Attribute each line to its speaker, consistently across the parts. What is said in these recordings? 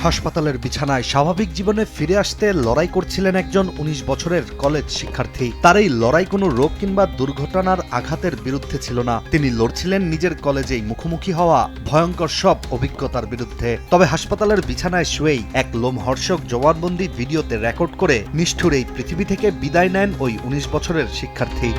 Speaker 1: হাসপাতালের বিছানায় স্বাভাবিক জীবনে ফিরে আসতে লড়াই করছিলেন একজন ১৯ বছরের কলেজ শিক্ষার্থী। তার এই লড়াই কোনো রোগ কিংবা দুর্ঘটনার আঘাতের বিরুদ্ধে ছিল না, তিনি লড়ছিলেন নিজের কলেজেই মুখোমুখি হওয়া ভয়ঙ্কর সব অভিজ্ঞতার বিরুদ্ধে। তবে হাসপাতালের বিছানায় শুয়েই এক লোমহর্ষক জবানবন্দি ভিডিওতে রেকর্ড করে নিষ্ঠুর এই পৃথিবী থেকে বিদায় নেন ওই ১৯ বছরের শিক্ষার্থী।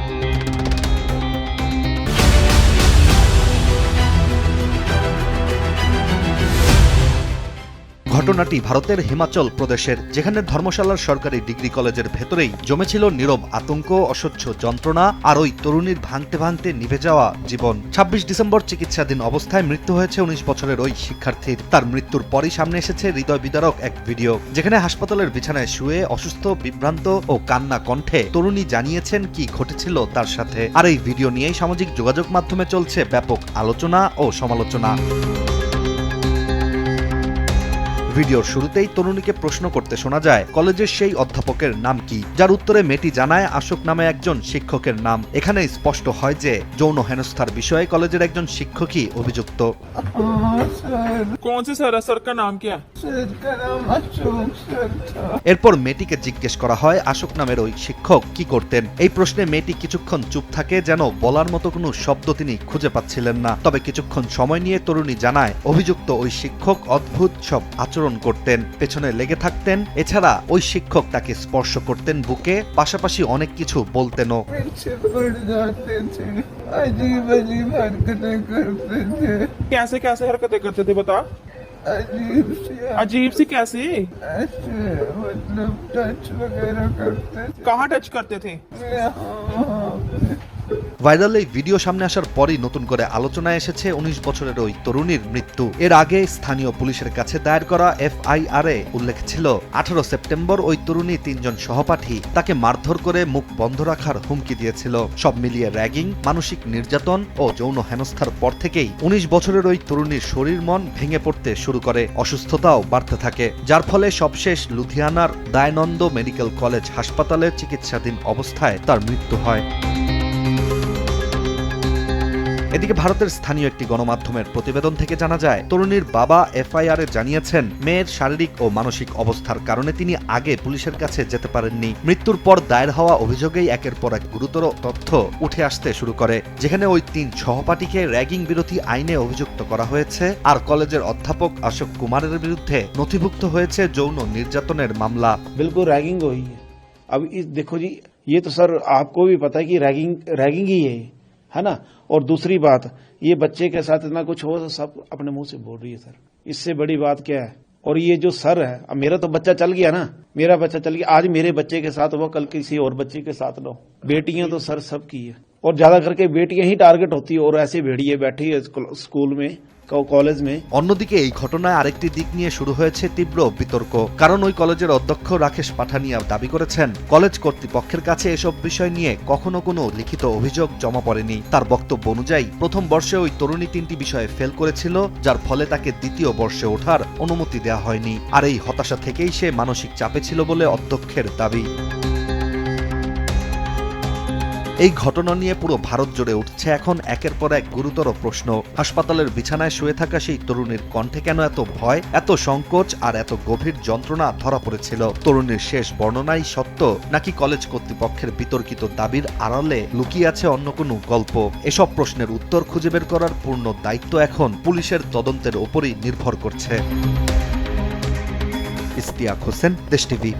Speaker 1: ঘটনাটি ভারতের হিমাচল প্রদেশের, যেখানে ধর্মশালার সরকারি ডিগ্রি কলেজের ভেতরেই জমেছিল নীরব আতঙ্ক, অসহ্য যন্ত্রণা আর ওই তরুণীর ভাঙতে ভাঙতে নিভে যাওয়া জীবন। ২৬ ডিসেম্বর চিকিৎসাধীন অবস্থায় মৃত্যু হয়েছে ১৯ বছরের ওই শিক্ষার্থীর। তার মৃত্যুর পরই সামনে এসেছে হৃদয় বিদারক এক ভিডিও, যেখানে হাসপাতালের বিছানায় শুয়ে অসুস্থ, বিভ্রান্ত ও কান্না কণ্ঠে তরুণী জানিয়েছেন কি ঘটেছিল তার সাথে। আর এই ভিডিও নিয়েই সামাজিক যোগাযোগ মাধ্যমে চলছে ব্যাপক আলোচনা ও সমালোচনা। ভিডিওর শুরুতেই তরুণীকে প্রশ্ন করতে শোনা যায় কলেজের সেই অধ্যাপকের নাম কি, যার উত্তরে মেয়েটি জানায় আশোক নামে একজন শিক্ষকের নাম। এখানে স্পষ্ট হয় যে যৌন হেনস্থার বিষয়ে কলেজের একজন শিক্ষকই অভিযুক্ত। এরপর মেয়েটিকে জিজ্ঞেস করা হয় আশোক নামের ওই শিক্ষক কি করতেন। এই প্রশ্নে মেয়েটি কিছুক্ষণ চুপ থাকে, যেন বলার মতো কোনো শব্দ তিনি খুঁজে পাচ্ছিলেন না। তবে কিছুক্ষণ সময় নিয়ে তরুণী জানায় অভিযুক্ত ওই শিক্ষক অদ্ভুত সব আচরণ করতেন, পেছনে লেগে থাকতেন। এছাড়া ওই শিক্ষক তাকে স্পর্শ করতেন বুকে, পাশাপাশি অনেক কিছু বলতেনও।
Speaker 2: कैसे कैसे हरकतें करते थे बता? अजीब सी कैसी?
Speaker 3: मतलब टच वगैरह करते थे।
Speaker 2: कहाँ टच करते थे?
Speaker 1: ভাইরাল এই ভিডিও সামনে আসার পরই নতুন করে আলোচনায় এসেছে ১৯ বছরের ওই তরুণীর মৃত্যু। এর আগে স্থানীয় পুলিশের কাছে দায়ের করা FIR এ উল্লেখ ছিল ১৮ সেপ্টেম্বর ওই তরুণী ৩ জন সহপাঠী তাকে মারধর করে মুখ বন্ধ রাখার হুমকি দিয়েছিল। সব মিলিয়ে র্যাগিং, মানসিক নির্যাতন ও যৌন হেনস্থার পর থেকেই ১৯ বছরের ওই তরুণীর শরীর মন ভেঙে পড়তে শুরু করে, অসুস্থতাও বাড়তে থাকে, যার ফলে সবশেষ লুধিয়ানার দয়ানন্দ মেডিকেল কলেজ হাসপাতালে চিকিৎসাধীন অবস্থায় তার মৃত্যু হয়। এদিকে ভারতের স্থানীয় একটি গণমাধ্যমের প্রতিবেদন থেকে জানা যায় তরুণীর বাবা FIR এ জানিয়েছেন মেয়ের শারীরিক ও মানসিক অবস্থার কারণে তিনি আগে পুলিশের কাছে যেতে পারেননি। মৃত্যুর পর দায়ের হওয়া অভিযোগেই একের পর এক গুরুতর তথ্য উঠে আসতে শুরু করে, যেখানে ওই ৩ সহপাঠীকে র্যাগিং বিরোধী আইনে অভিযুক্ত করা হয়েছে। আর কলেজের অধ্যাপক অশোক কুমারের বিরুদ্ধে নথিভুক্ত হয়েছে যৌন নির্যাতনের মামলা।
Speaker 4: बिल्कुल रैगिंग हुई है। अब देखो जी, ये तो सर आपको भी पता है कि रैगिंग ही है ना। और दूसरी बात, ये बच्चे के साथ इतना कुछ हो तो सब अपने मुंह से बोल रही है सर, इससे बड़ी बात क्या है। और ये जो सर है, अब मेरा तो बच्चा चल गया ना, मेरा बच्चा चल गया, आज मेरे बच्चे के साथ हुआ, कल किसी और बच्चे के साथ ना हो। बेटियां तो सर सबकी है, और ज्यादा करके बेटियां ही टारगेट होती है, और ऐसे भेड़िए बैठी है स्कूल में, কলেজ মে।
Speaker 1: অন্যদিকে এই ঘটনায় আরেকটি দিক নিয়ে শুরু হয়েছে তীব্র বিতর্ক, কারণ ওই কলেজের অধ্যক্ষ রাকেশ পাঠানিয়া দাবি করেছেন কলেজ কর্তৃপক্ষের কাছে এসব বিষয় নিয়ে কখনো কোনো লিখিত অভিযোগ জমা পড়েনি। তার বক্তব্য অনুযায়ী প্রথম বর্ষে ওই তরুণী ৩টি বিষয়ে ফেল করেছিল, যার ফলে তাকে দ্বিতীয় বর্ষে ওঠার অনুমতি দেওয়া হয়নি। আর এই হতাশা থেকেই সে মানসিক চাপে ছিল বলে অধ্যক্ষের দাবি। এই ঘটনা নিয়ে পুরো ভারত জুড়ে উঠছে এখন একের পর এক গুরুতর প্রশ্ন। হাসপাতালের বিছানায় শুয়ে থাকা সেই তরুণীর কণ্ঠে কেন এত ভয়, এত সংকোচ আর এত গভীর যন্ত্রণা ধরা পড়েছিল? তরুণীর শেষ বর্ণনাই সত্য, নাকি কলেজ কর্তৃপক্ষের বিতর্কিত দাবির আড়ালে লুকিয়ে আছে অন্য কোনো গল্প? এসব প্রশ্নের উত্তর খুঁজে বের করার পূর্ণ দায়িত্ব এখন পুলিশের তদন্তের ওপরই নির্ভর করছে। ইশতিয়াক হোসেন, দেশ টিভি।